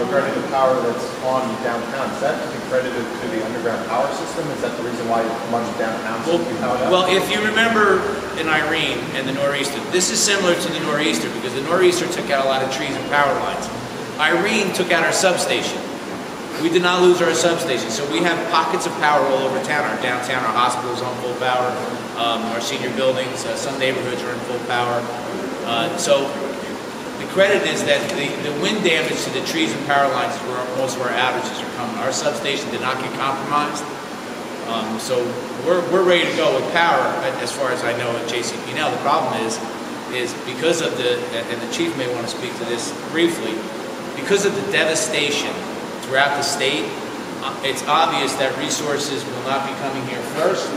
regarding the power that's on downtown. Is that accredited to the underground power system? Is that the reason why much of downtown seems to be powered up? Well, if you remember in Irene and the nor'easter, this is similar to the nor'easter because the nor'easter took out a lot of trees and power lines. Irene took out our substation. We did not lose our substation, so we have pockets of power all over town. Our downtown, our hospitals on full power, our senior buildings, some neighborhoods are in full power. So the credit is that the wind damage to the trees and power lines is where most of our outages are coming. Our substation did not get compromised, so we're ready to go with power. As far as I know at JCP now, the problem is because of and the chief may want to speak to this briefly, because of the devastation throughout the state, it's obvious that resources will not be coming here first,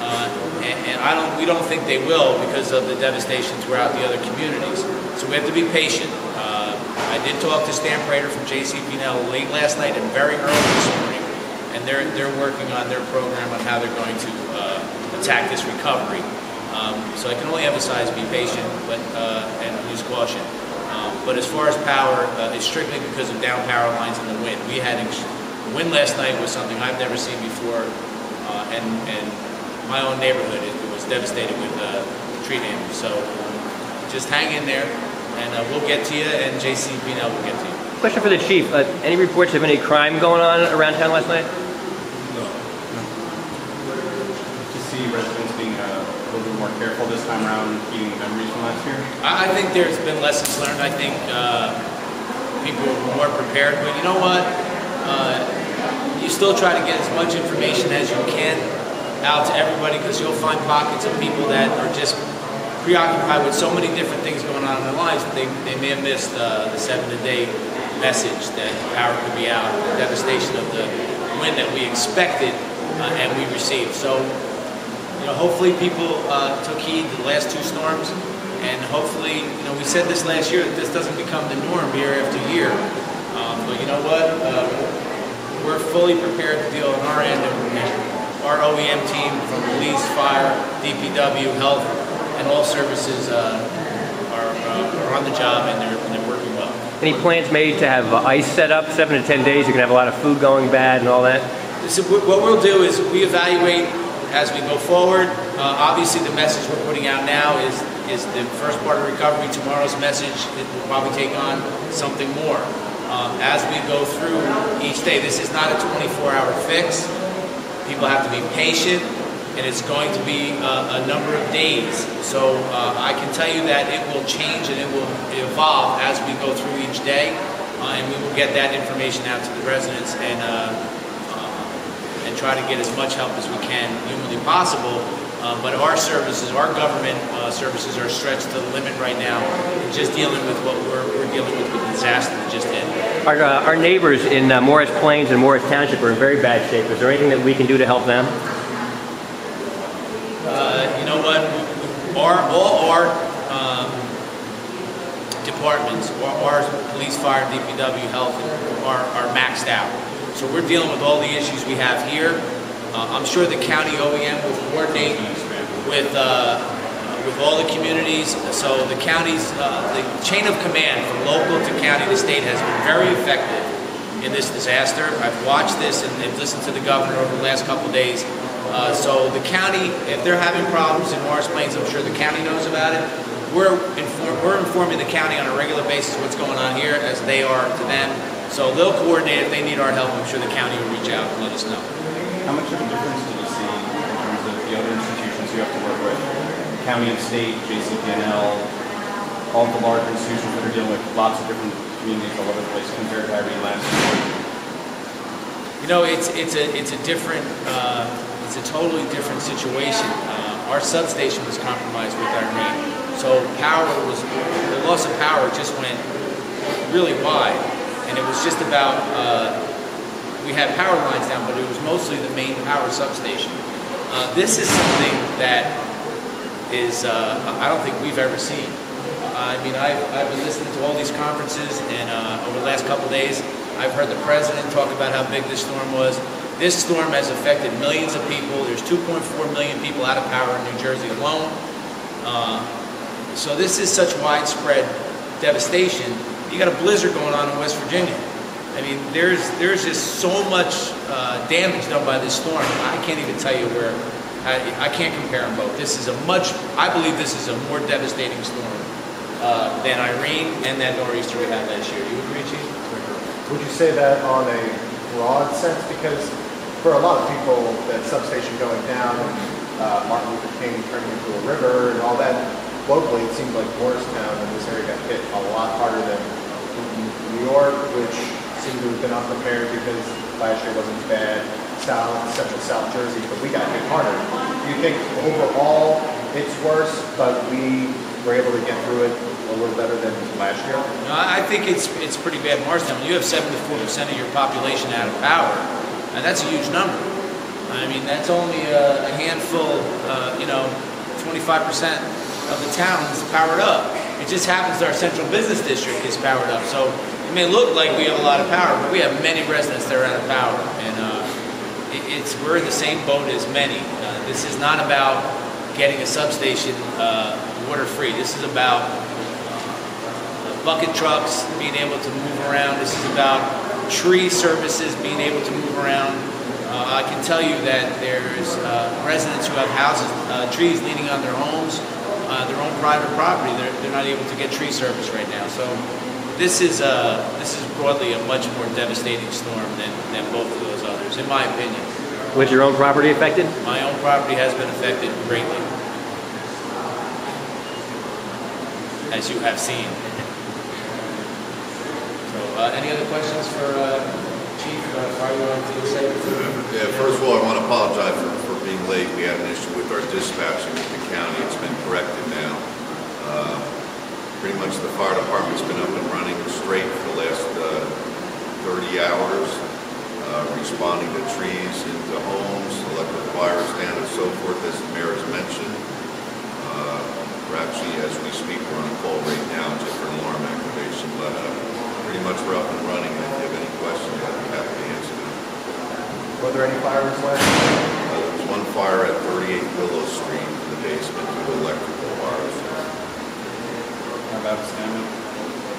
and we don't think they will because of the devastation throughout the other communities. So we have to be patient. I did talk to Stan Prater from JCP&L late last night and very early this morning, and they're working on their program on how they're going to attack this recovery. So I can only emphasize be patient, and use caution. But as far as power, it's strictly because of down power lines and the wind. We had the wind last night was something I've never seen before, and my own neighborhood was devastated with tree damage. So just hang in there, and we'll get to you, and JCP&L will get to you. Question for the chief: any reports of any crime going on around town last night? No. To see residents being a little bit more careful this time around, keeping memories from last year? I think there's been lessons learned. I think people are more prepared, but you know what? You still try to get as much information as you can out to everybody because you'll find pockets of people that are just preoccupied with so many different things going on in their lives that they may have missed the 7-a-day message that power could be out, the devastation of the wind that we expected and we received. So, you know, hopefully people took heed to the last two storms, and hopefully, you know, we said this last year that this doesn't become the norm year after year. But you know what? We're fully prepared to deal on our end, and our OEM team from police, fire, DPW, health, and all services are on the job, and they're working well. Any plans made to have ice set up 7 to 10 days? You can have a lot of food going bad and all that. So what we'll do is we evaluate as we go forward. Obviously, the message we're putting out now is the first part of recovery. Tomorrow's message, it will probably take on something more. As we go through each day, this is not a 24-hour fix. People have to be patient, and it's going to be a number of days. So I can tell you that it will change and it will evolve as we go through each day, and we will get that information out to the residents and try to get as much help as we can humanly possible. But our services, our government services are stretched to the limit right now, just dealing with what we're dealing with the disaster that just hit. Our neighbors in Morris Plains and Morris Township are in very bad shape. Is there anything that we can do to help them? You know what? All our departments, our police, fire, DPW, health, are maxed out. So we're dealing with all the issues we have here. I'm sure the county OEM will coordinate with all the communities. So the counties, the chain of command from local to county to state has been very effective in this disaster. I've watched this and listened to the governor over the last couple of days. So the county, if they're having problems in Morris Plains, I'm sure the county knows about it. We're informing the county on a regular basis what's going on here, as they are to them. So they'll coordinate if they need our help. I'm sure the county will reach out and let us know. How much of a difference do you see in terms of the other institutions you have to work with? County and state, JCP&L, all the large institutions that are dealing with lots of different communities all over the place compared to Irene last year? You know, it's a different, it's a totally different situation. Our substation was compromised with Irene, so the loss of power just went really wide, and it was just about. We had power lines down, but it was mostly the main power substation. This is something that is, I don't think we've ever seen. I mean, I've been listening to all these conferences, and over the last couple of days, I've heard the president talk about how big this storm was. This storm has affected millions of people. There's 2.4 million people out of power in New Jersey alone. So this is such widespread devastation You got a blizzard going on in West Virginia. I mean, there's just so much damage done by this storm. I can't even tell you where. I can't compare them both. This is I believe this is a more devastating storm than Irene and that nor'easter we had last year. Do you agree, Chief? Would you say that on a broad sense? Because for a lot of people, that substation going down, and Martin Luther King turning into a river and all that, locally it seemed like Morristown and this area got hit a lot harder than New York, which seemed to have been unprepared because last year wasn't as bad. Central South Jersey, but we got hit harder. Do you think overall it's worse, but we were able to get through it a little better than last year? No, I think it's pretty bad in Morristown. When you have 74% of your population out of power, and that's a huge number. I mean, that's only a handful, 25% of the town is powered up. It just happens that our central business district is powered up. So it may look like we have a lot of power, but we have many residents that are out of power. And we're in the same boat as many. This is not about getting a substation water-free. This is about bucket trucks being able to move around. This is about tree services being able to move around. I can tell you that there's residents who have houses, trees leaning on their homes, their own private property. They're not able to get tree service right now. So this is broadly a much more devastating storm than both of those others, in my opinion. Was your own property affected? My own property has been affected greatly, as you have seen. So, any other questions for Chief? Are you wanting to say? Yeah, first of all, I want to apologize for being late. We had an issue with our dispatching with the county. It's been corrected now. Pretty much the fire department's been up and running straight for the last 30 hours. Responding to trees, into homes, electric wires down and so forth, as the mayor has mentioned. We're actually, as we speak, we're on a call right now just for an alarm activation, but pretty much we're up and running. If you have any questions, I'd be happy to answer them. Were there any fires last year? There was one fire at 38 Willow Street in the basement due to electrical wires. How bad was the damage?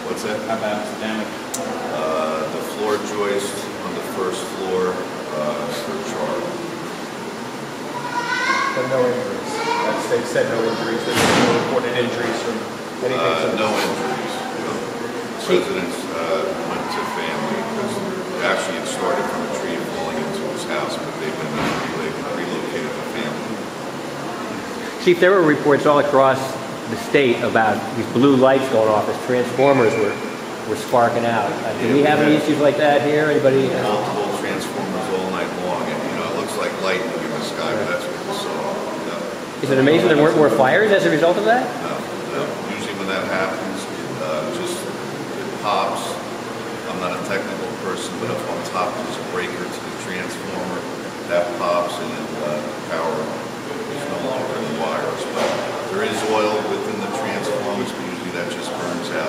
What's that? How bad was the damage? The floor joist on the first floor for charge. But no injuries. They've said no injuries. There's no reported injuries from anything. No injuries. Residents went to family because actually it started from a tree falling into his house, but they've been relocated to family. Chief, there were reports all across the state about these blue lights going off as transformers were sparking out. Do we have any issues like that here? Anybody? Multiple transformers all night long, and it looks like lightning in the sky, but that's what we saw. No. Is it amazing there weren't more fires as a result of that? No. Usually when that happens, it pops. I'm not a technical person, but up on top there's a breaker to the transformer. That pops and the power is no longer in the wires. But there is oil within the transformers, but usually that just burns out.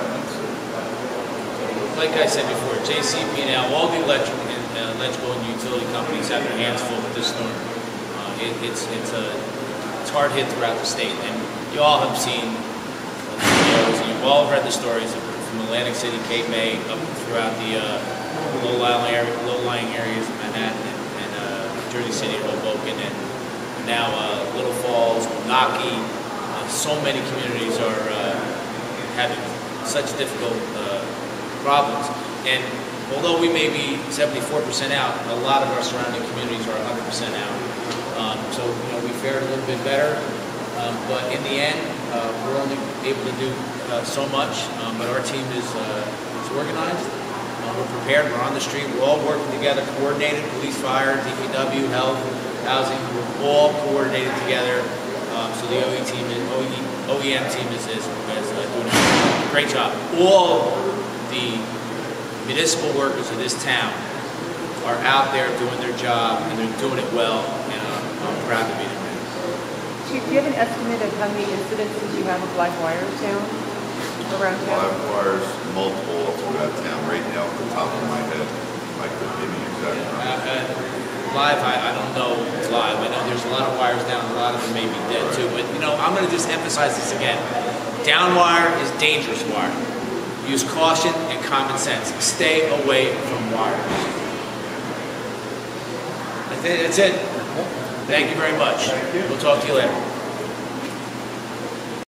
Like I said before, JCP&L, all the electrical and utility companies have their hands full with this storm. It's hard hit throughout the state, and you all have seen the videos, and you've all read the stories from Atlantic City, Cape May, up throughout the low-lying areas of Manhattan and Jersey City, Hoboken, and now Little Falls, Moonachie. So many communities are having such difficult problems, and although we may be 74% out, a lot of our surrounding communities are 100% out. So we fared a little bit better, but in the end, we're only able to do so much. But our team is organized. We're prepared. We're on the street. We're all working together, coordinated. Police, fire, DPW, health, housing. We're all coordinated together. So the OEM team is doing a great job. All the municipal workers of this town are out there doing their job, and they're doing it well, and I'm proud to be there. Chief, do you have an estimate of how many incidences you have of live wires down around town? Live wires, multiple all throughout town. Right now, off the top of my head, I could give you exact numbers. Live, I don't know if it's live. I know there's a lot of wires down, a lot of them may be dead too, but I'm going to just emphasize this again. Down wire is dangerous wire. Use caution and common sense. Stay away from wires. I think that's it. Thank you very much. Thank you. We'll talk to you later.